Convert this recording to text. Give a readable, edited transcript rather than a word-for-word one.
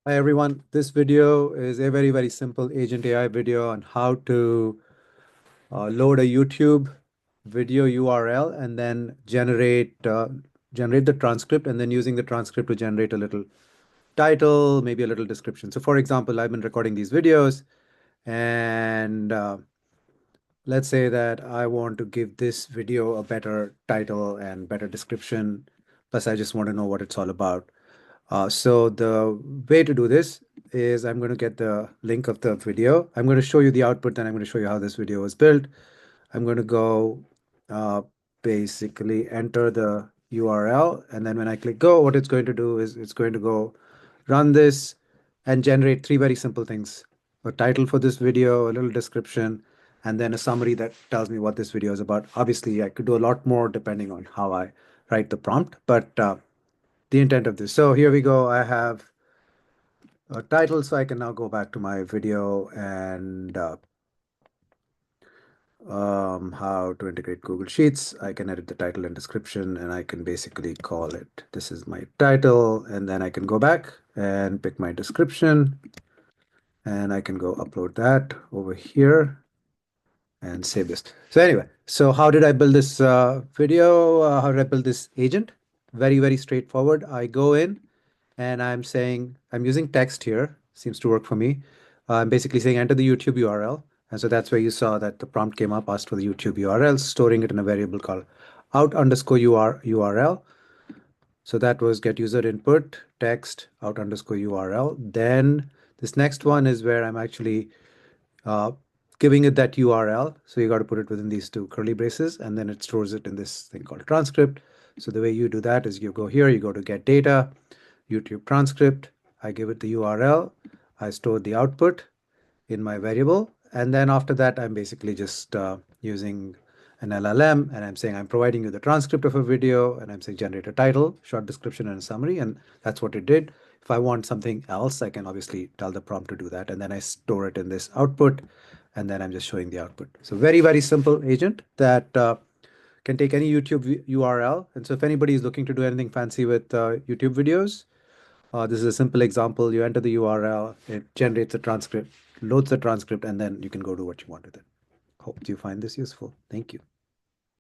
Hi everyone, this video is a very simple Agent.ai video on how to load a YouTube video URL and then generate the transcript, and then using the transcript to generate a little title, maybe a little description. So for example, I've been recording these videos, and let's say that I want to give this video a better title and better description, plus I just want to know what it's all about. So the way to do this is I'm going to get the link of the video. I'm going to show you the output, then I'm going to show you how this video was built. I'm going to go uh, basically enter the URL, and then when I click go, what it's going to do is it's going to go run this and generate three very simple things: a title for this video, a little description, and then a summary that tells me what this video is about. Obviously, I could do a lot more depending on how I write the prompt, but the intent of this. So here we go. I have a title, so I can now go back to my video and how to integrate Google Sheets. I can edit the title and description, and I can basically call it, this is my title, and then I can go back and pick my description, and I can go upload that over here and save this. So anyway, so how did I build this video? How did I build this agent? Very straightforward. I go in and I'm saying, I'm using text here, seems to work for me. I'm basically saying enter the YouTube URL. And so that's where you saw that the prompt came up, asked for the YouTube URL, storing it in a variable called out underscore URL. So that was get user input, text, out underscore URL. Then this next one is where I'm actually uh, giving it that URL. So you got to put it within these two curly braces, and then it stores it in this thing called transcript. So the way you do that is you go here, you go to get data, YouTube transcript. I give it the URL. I store the output in my variable. And then after that, I'm basically just using an LLM, and I'm saying I'm providing you the transcript of a video, and I'm saying generate a title, short description, and a summary. And that's what it did. If I want something else, I can obviously tell the prompt to do that. And then I store it in this output, and then I'm just showing the output. So very simple agent that can take any YouTube URL. And so if anybody is looking to do anything fancy with YouTube videos, this is a simple example. You enter the URL, it generates a transcript, loads the transcript, and then you can go do what you want with it. Hope you find this useful. Thank you.